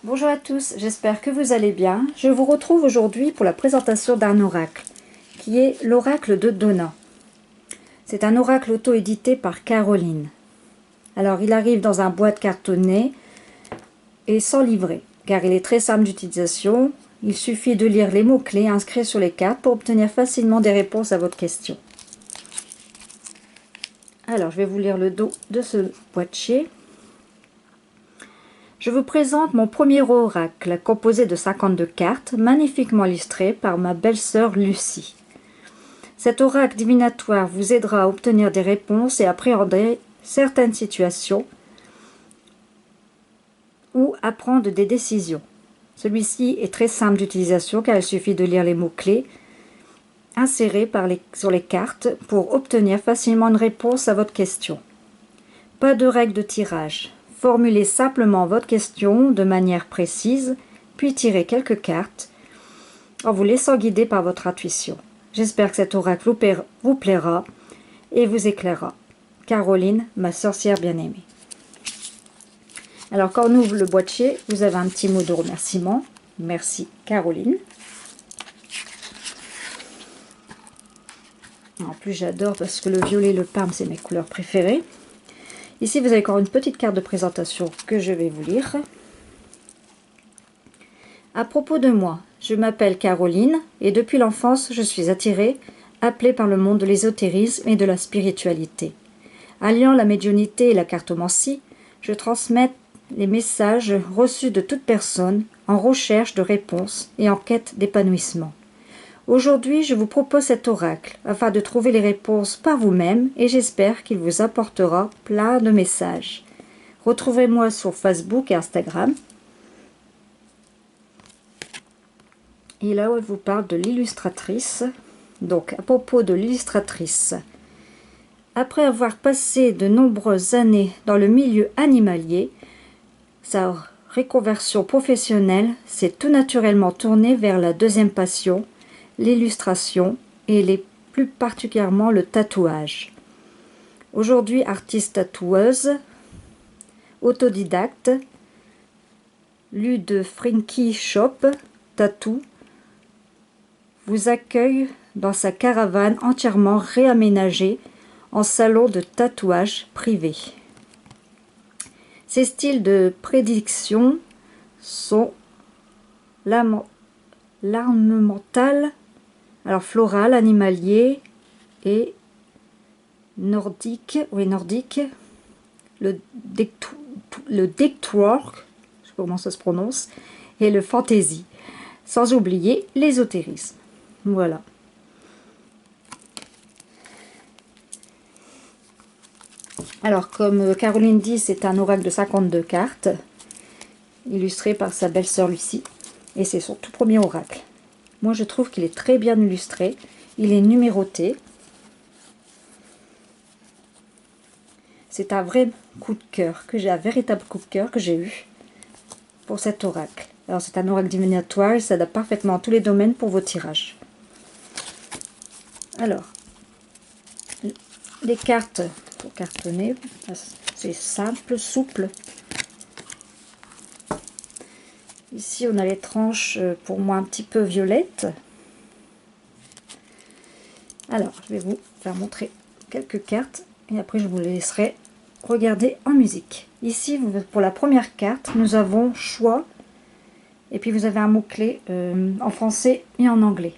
Bonjour à tous, j'espère que vous allez bien. Je vous retrouve aujourd'hui pour la présentation d'un oracle, qui est l'oracle de Donna. C'est un oracle auto-édité par Caroline. Alors il arrive dans un boîte cartonné et sans livret, car il est très simple d'utilisation. Il suffit de lire les mots-clés inscrits sur les cartes pour obtenir facilement des réponses à votre question. Alors je vais vous lire le dos de ce boîtier. Je vous présente mon premier oracle, composé de 52 cartes, magnifiquement illustrées par ma belle-sœur Lucie. Cet oracle divinatoire vous aidera à obtenir des réponses et à appréhender certaines situations ou à prendre des décisions. Celui-ci est très simple d'utilisation car il suffit de lire les mots-clés insérés sur les cartes pour obtenir facilement une réponse à votre question. Pas de règle de tirage. Formulez simplement votre question de manière précise, puis tirez quelques cartes en vous laissant guider par votre intuition. J'espère que cet oracle vous plaira et vous éclairera. Caroline, ma sorcière bien-aimée. Alors quand on ouvre le boîtier, vous avez un petit mot de remerciement. Merci Caroline. En plus j'adore parce que le violet et le parme c'est mes couleurs préférées. Ici vous avez encore une petite carte de présentation que je vais vous lire. À propos de moi, je m'appelle Caroline et depuis l'enfance je suis attirée, appelée par le monde de l'ésotérisme et de la spiritualité. Alliant la médiumnité et la cartomancie, je transmets les messages reçus de toute personne en recherche de réponses et en quête d'épanouissement. Aujourd'hui, je vous propose cet oracle afin de trouver les réponses par vous-même et j'espère qu'il vous apportera plein de messages. Retrouvez-moi sur Facebook et Instagram. Et là, elle vous parle de l'illustratrice. Donc, à propos de l'illustratrice, après avoir passé de nombreuses années dans le milieu animalier, sa reconversion professionnelle s'est tout naturellement tournée vers la deuxième passion, l'illustration et plus particulièrement le tatouage. Aujourd'hui artiste tatoueuse, autodidacte, Lude Frankie Shop Tattoo vous accueille dans sa caravane entièrement réaménagée en salon de tatouage privé. Ses styles de prédiction sont l'ornemental, alors floral, animalier et nordique, le deckwork, je sais pas comment ça se prononce, et le fantasy, sans oublier l'ésotérisme. Voilà. Alors, comme Caroline dit, c'est un oracle de 52 cartes, illustré par sa belle-sœur Lucie, et c'est son tout premier oracle. Moi, je trouve qu'il est très bien illustré, il est numéroté. C'est un vrai coup de cœur, un véritable coup de cœur que j'ai eu pour cet oracle. Alors, c'est un oracle divinatoire, il s'adapte parfaitement à tous les domaines pour vos tirages. Alors, les cartes pour cartonner, c'est simple, souple. Ici, on a les tranches pour moi un petit peu violettes. Alors, je vais vous faire montrer quelques cartes et après je vous laisserai regarder en musique. Ici, pour la première carte, nous avons choix et puis vous avez un mot-clé en français et en anglais.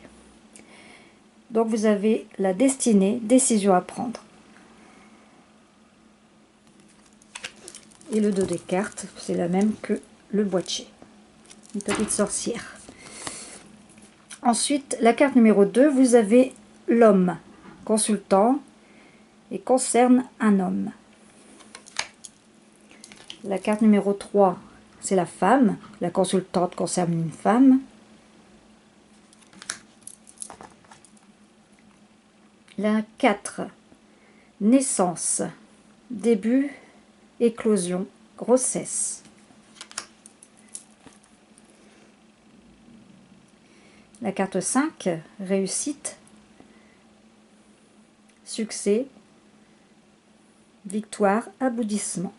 Donc vous avez la destinée, décision à prendre. Et le dos des cartes, c'est la même que le boîtier. Une petite sorcière. Ensuite, la carte numéro 2, vous avez l'homme, consultant, et concerne un homme. La carte numéro 3, c'est la femme, la consultante concerne une femme. La 4, naissance, début, éclosion, grossesse. La carte 5, réussite, succès, victoire, aboutissement.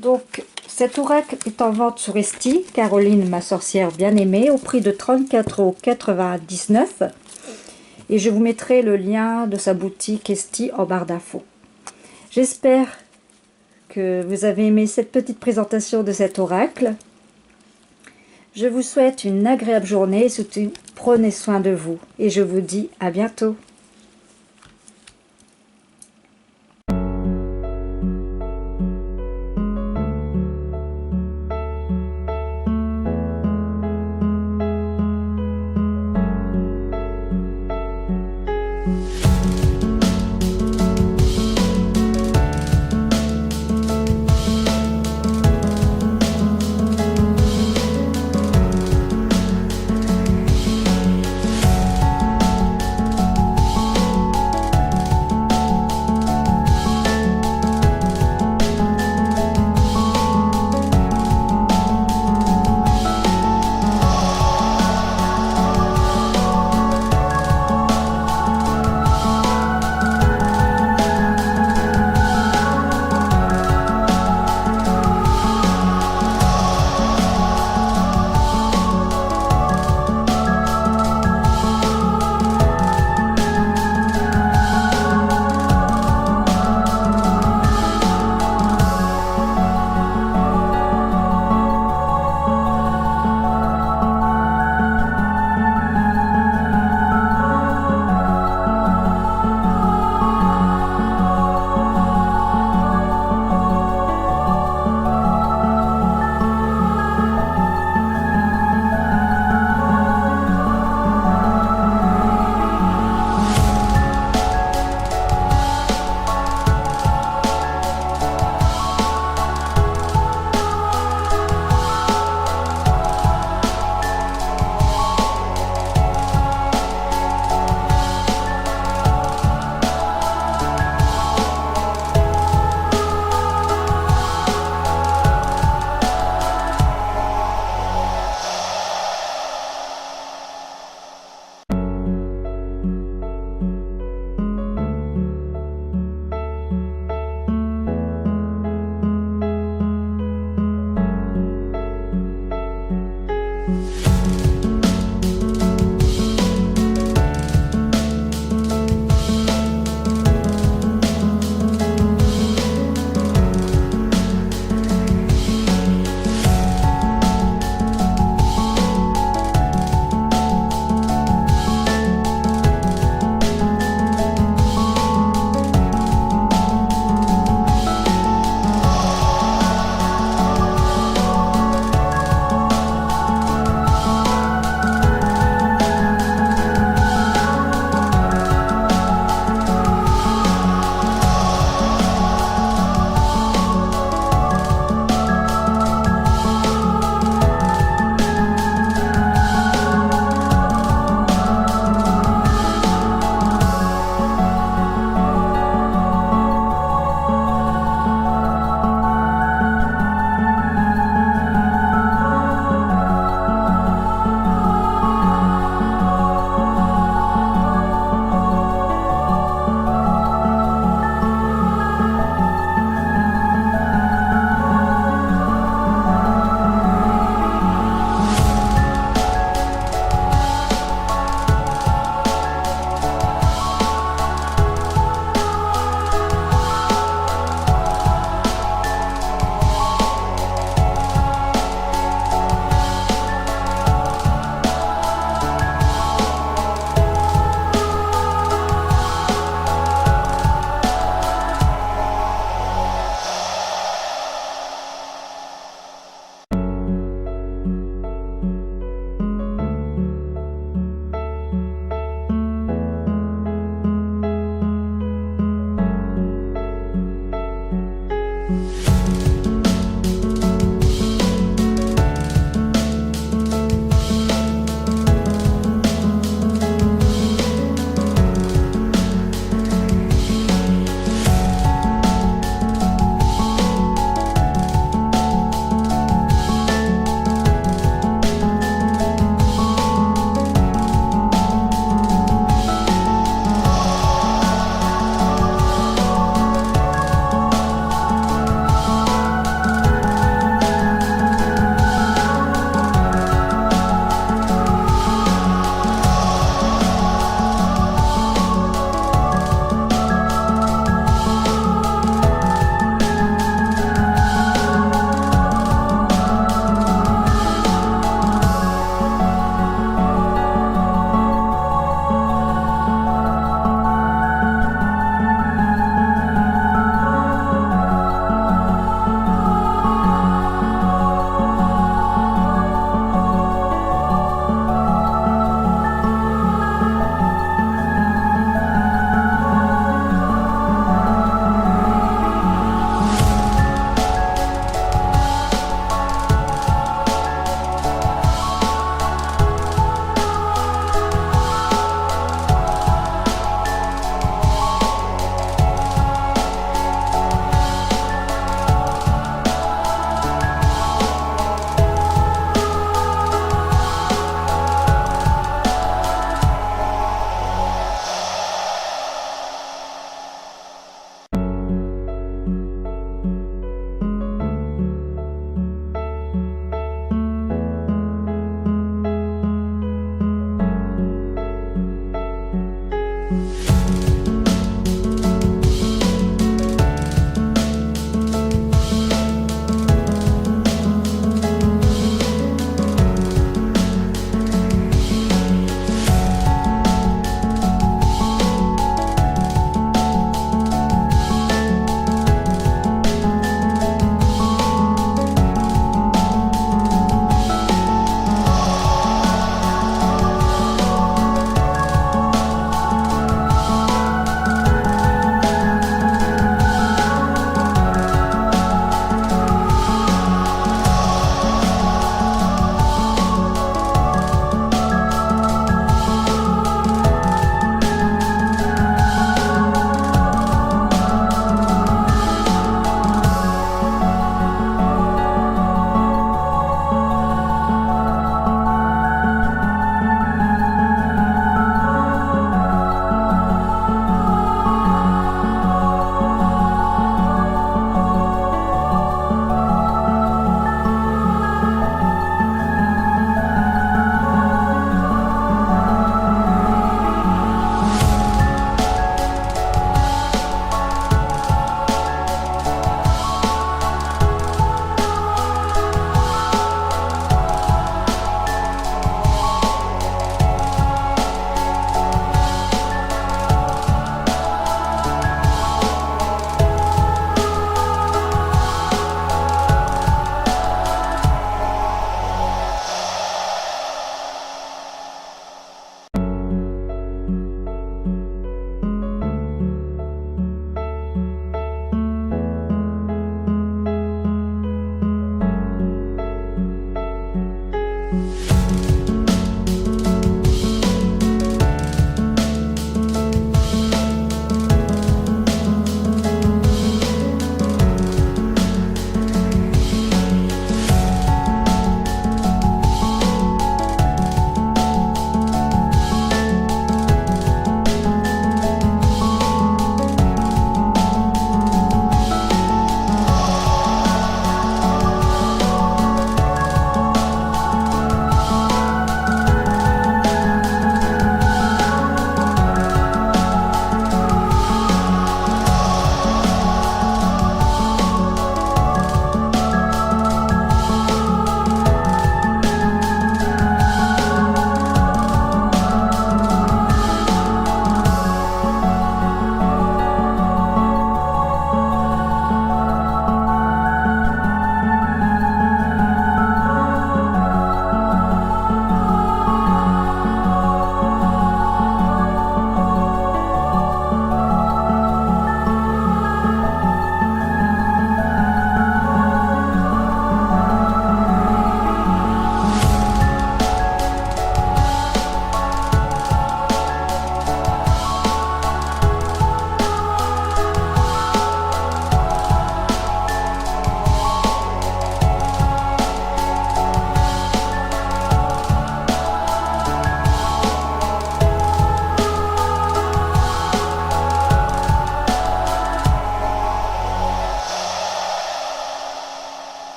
Donc, cet oracle est en vente sur Esti, Caroline, ma sorcière bien-aimée, au prix de 34,99 €. Et je vous mettrai le lien de sa boutique Esti en barre d'infos. J'espère que vous avez aimé cette petite présentation de cet oracle. Je vous souhaite une agréable journée et surtout prenez soin de vous. Et je vous dis à bientôt.